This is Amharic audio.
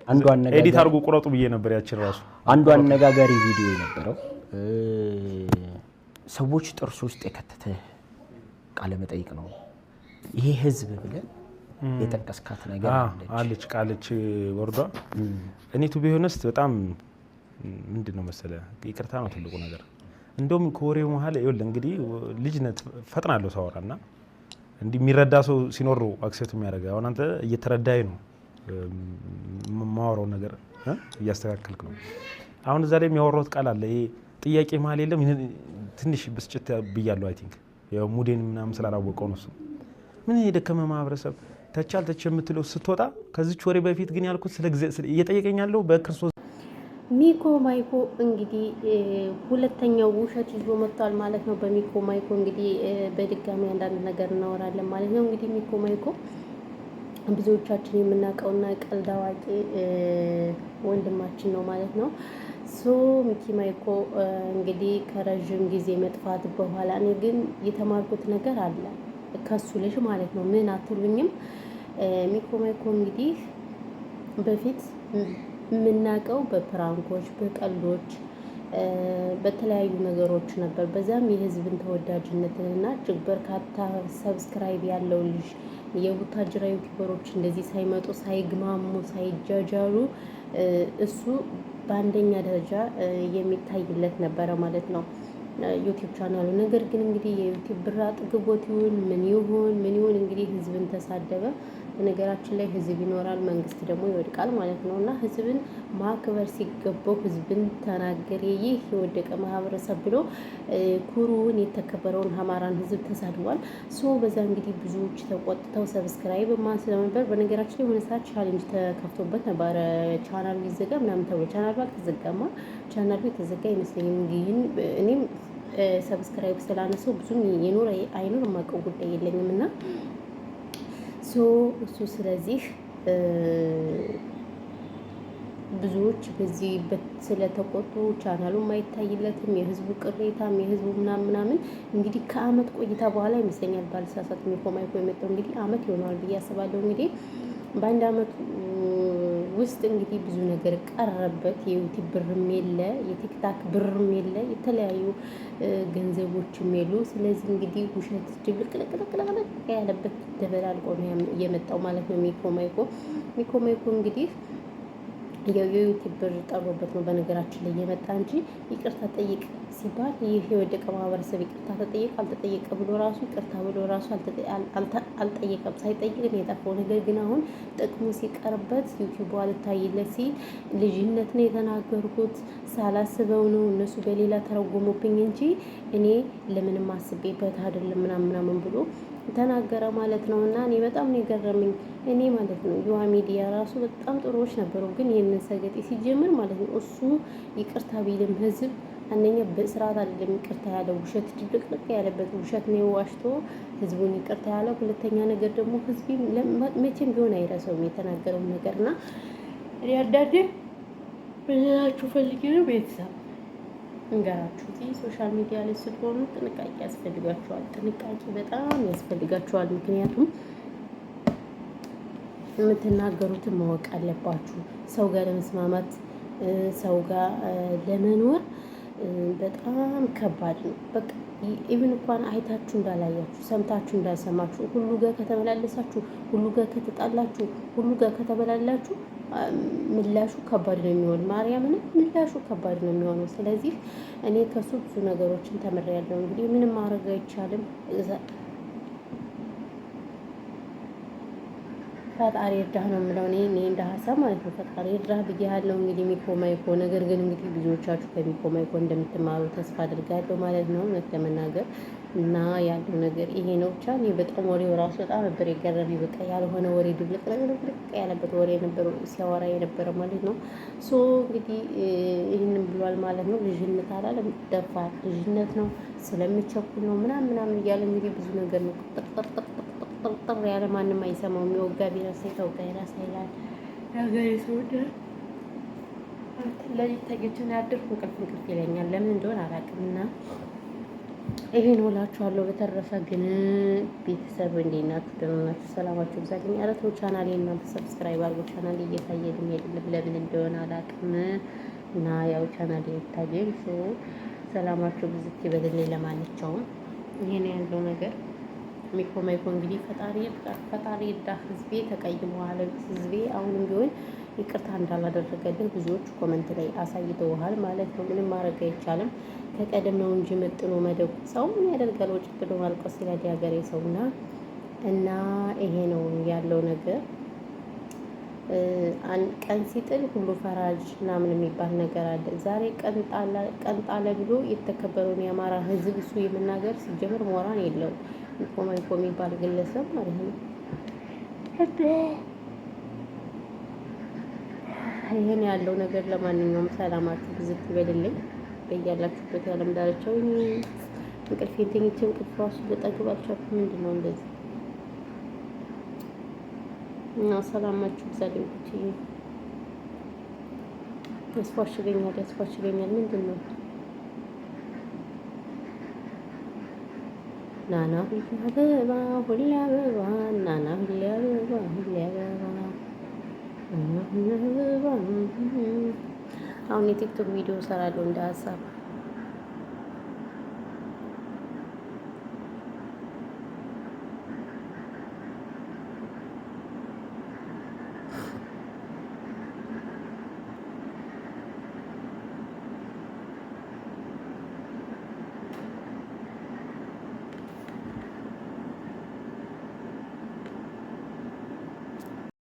አንዱ አነጋጋሪ ኤዲት አድርጎ ቁረጡ ብዬ ነበር ያችን ራሱ አንዱ አነጋጋሪ ቪዲዮ የነበረው ሰዎች ጥርስ ውስጥ የከተተ ቃለ መጠይቅ ነው ይሄ ህዝብ ብለን የጠቀስካት ነገር ቃልች ወርዷ እኔ ቱ ቢሆንስ በጣም ምንድነው መሰለ ይቅርታ ነው ትልቁ ነገር እንደውም ኮሬው መሃል ይወል እንግዲህ ልጅነት ፈጥናለሁ ሳወራና እንዲ የሚረዳ ሰው ሲኖር አክሰፕት የሚያደርግ አሁን አንተ እየተረዳይ ነው ማወራው ነገር እያስተካከልክ ነው አሁን እዛ ላይ የሚያወራው ቃል አለ ይሄ ጥያቄ መሃል የለም ትንሽ ብስጭት ብያለሁ አይ ቲንክ ያው ሙዴን ምናምን ስላላወቀው ነው ምን የደከመ ማህበረሰብ ተቻል ተቸምትለው ስትወጣ ከዚች ወሬ በፊት ግን ያልኩት ስለ እየጠየቀኛለሁ በክርስቶስ ሚኮ ማይኮ እንግዲህ ሁለተኛው ውሸት ይዞ መጥቷል ማለት ነው በሚኮ ማይኮ እንግዲህ በድጋሚ አንዳንድ ነገር እናወራለን ማለት ነው እንግዲህ ሚኮ ማይኮ ብዙዎቻችን የምናውቀውና ቀልድ አዋቂ ወንድማችን ነው ማለት ነው ሚኪ ማይኮ እንግዲህ ከረጅም ጊዜ መጥፋት በኋላ እኔ ግን የተማርኩት ነገር አለ ከሱ ልጅ ማለት ነው ምን አትሉኝም ሚኮ ማይኮ እንግዲህ በፊት ምናቀው በፕራንኮች በቀልዶች በተለያዩ ነገሮች ነበር በዛም የህዝብን ተወዳጅነትና እጅግ በርካታ ሰብስክራይብ ያለው ልጅ የቡታጅራ ዩቲዩበሮች እንደዚህ ሳይመጡ ሳይግማሙ ሳይጃጃሉ እሱ በአንደኛ ደረጃ የሚታይለት ነበረ ማለት ነው ዩቲዩብ ቻናሉ ነገር ግን እንግዲህ የዩቲዩብ ብር አጥግቦት ይሁን ምን ይሁን እንግዲህ ህዝብን ተሳደበ በነገራችን ላይ ህዝብ ይኖራል መንግስት ደግሞ ይወድቃል ማለት ነውና ህዝብን ማክበር ሲገባው ህዝብን ተናገረ ይህ የወደቀ ማህበረሰብ ብሎ ኩሩን የተከበረውን አማራን ህዝብ ተሳድቧል በዛ እንግዲህ ብዙዎች ተቆጥተው ሰብስክራይብ ማስለምበር በነገራችን ላይ ሆነ ሰዓት ቻሌንጅ ተከፍቶበት ነበር ቻናሉ ይዘጋ ምናምን ተብሎ ቻናሉ አልተዘጋማ ቻናሉ የተዘጋ ይመስለኛል ግን እኔም ሰብስክራይብ ስላነሰው ብዙም የኖር አይኖር ማቀው ጉዳይ የለኝምና እሱ ስለዚህ ብዙዎች በዚህ ስለተቆጡ ቻናሉ ማይታይለትም የህዝቡ ቅሬታም የህዝቡ ምናምን እንግዲህ ከአመት ቆይታ በኋላ ይመስለኛል ባልሳሳት ሚኮ ማይኮ የመጣው እንግዲህ አመት ይሆናል ብዬ አስባለሁ እንግዲህ በአንድ አመት ውስጥ እንግዲህ ብዙ ነገር ቀረበት የዩቲዩብ ብርም የለ የቲክታክ ብርም የለ የተለያዩ ገንዘቦችም የሉ ስለዚህ እንግዲህ ውሸት ድብልቅልቅልቅልቅ ያለበት ደበላልቆ ነው የመጣው ማለት ነው ሚኮ ማይኮ እንግዲህ የዩቲዩብ ብር ጠሮበት ነው በነገራችን ላይ የመጣ እንጂ ይቅርታ ጠይቅ ሲባል ይህ የወደቀ ማህበረሰብ ይቅርታ ተጠይቅ አልተጠየቀ ብሎ ራሱ ይቅርታ ብሎ ራሱ አልጠየቀም ሳይጠይቅ ነው የጠፋው ነገር ግን አሁን ጥቅሙ ሲቀርበት ዩቲዩብ አልታይለት ሲል ልጅነት ነው የተናገርኩት ሳላስበው ነው እነሱ በሌላ ተረጎሙብኝ እንጂ እኔ ለምንም አስቤበት አይደለም ምናምን ብሎ ተናገረ ማለት ነውና እኔ በጣም ነው የገረመኝ እኔ ማለት ነው ዩዋ ሚዲያ ራሱ በጣም ጥሩዎች ነበሩ ግን የነን ሰገጤ ሲጀምር ማለት ነው እሱ ይቅርታ ቢልም ህዝብ አንደኛ በስርዓት አይደለም ይቅርታ ያለው ውሸት ድብልቅልቅ ያለበት ውሸት ነው ዋሽቶ ህዝቡን ይቅርታ ያለው ሁለተኛ ነገር ደግሞ ህዝብ መቼም ቢሆን አይረሳውም የተናገረው ነገርና ያዳደ በላችሁ ፈልጊ ነው ቤተሰብ እንጋራችሁ ሶሻል ሚዲያ ላይ ስትሆኑ ጥንቃቄ ያስፈልጋችኋል ጥንቃቄ በጣም ያስፈልጋችኋል ምክንያቱም የምትናገሩትን ማወቅ አለባችሁ ሰው ጋር ለመስማማት ሰው ጋር ለመኖር በጣም ከባድ ነው በቃ ኢቭን እንኳን አይታችሁ እንዳላያችሁ ሰምታችሁ እንዳልሰማችሁ ሁሉ ጋር ከተመላለሳችሁ ሁሉ ጋር ከተጣላችሁ ሁሉ ጋር ከተበላላችሁ ምላሹ ከባድ ነው የሚሆነው ማርያምን ምላሹ ከባድ ነው የሚሆነው ስለዚህ እኔ ከሱ ብዙ ነገሮችን ተመሪያለሁ እንግዲህ ምንም ማድረግ አይቻልም ፈጣሪ ይርዳህ ነው የምለው እኔ እንደ ሀሳብ ማለት ነው ፈጣሪ ይርዳህ ብያለሁ እንግዲህ ሚኮ ማይኮ ነገር ግን እንግዲህ ብዙዎቻችሁ ከሚኮ ማይኮ እንደምትማሩ ተስፋ አድርጋለሁ ማለት ነው እውነት ለመናገር እና ያለው ነገር ይሄ ነው ብቻ እኔ በጣም ወሬው ራሱ በጣም ነበር የገረመኝ በቃ ያልሆነ ወሬ ድብልቅልቅ ያለበት ወሬ ነበር ሲያወራ የነበረ ማለት ነው እንግዲህ ይህንን ብሏል ማለት ነው ልጅነት አላለም ደፋር ልጅነት ነው ስለሚቸኩል ነው ምናምን እያለ እንግዲህ ብዙ ነገር ነው ጥርጥር ያለ ማንም አይሰማው የሚወጋ ቢረሳ የተወጋ ይረሳ ይላል ነገር ይሰውደ ለሊት ተገኝቼ ያደርኩ እንቅልፍ ይለኛል ለምን እንደሆነ አላውቅምና ይሄን እላችኋለሁ። በተረፈ ግን ቤተሰብ እንዴት ናችሁ? ደህና ናችሁ? ሰላማችሁ ይብዛልኝ። ኧረ ተው ቻናሌን እናንተ ሰብስክራይብ አድርጉ። ቻናሌ እየታየልኝ አይደለም፣ ለምን እንደሆነ አላውቅም። እና ያው ቻናሌ ይታየኝ። ሰላማችሁ ብዝት ይበልልኝ። ለማንኛውም ይሄን ያለው ነገር ሚኮማይኮ እንግዲህ ፈጣሪ እዳ ህዝቤ ተቀይመዋል። ህዝቤ አሁንም ቢሆን ይቅርታ እንዳላደረገልህ ብዙዎች ኮመንት ላይ አሳይተውሃል ማለት ነው። ምንም ማድረግ አይቻልም። ከቀደም ነው እንጂ መጥኖ መደቡ ሰው ምን ያደርጋል? ወጭ ብሎ ማልቀስ ይላል የሀገሬ ሰውና እና ይሄ ነው ያለው ነገር። ቀን ሲጥል ሁሉ ፈራጅ ምናምን የሚባል ነገር አለ። ዛሬ ቀን ጣለ ብሎ የተከበረውን የአማራ ህዝብ እሱ የመናገር ሲጀምር ሞራን የለውም። ሚኮማይኮ የሚባል ግለሰብ ማለት ነው። ይሄን ያለው ነገር። ለማንኛውም ሰላማችሁ ብዝት ይበልልኝ በያላችሁበት የዓለም ዳርቻው። እንቅልፌን ተኝቼ እንቅልፍ ራሱ ልጠግብ አልቻልኩም። ምንድን ነው እንደዚህ እና ሰላማችሁ ብዛልኝ። ቁጭ ያስፋሽገኛል። ምንድን ነው ናና ሁሌ አበባ ናና ሁሌ አበባ አሁን የቲክቶክ ቪዲዮ እሰራለሁ እንደ ሀሳብ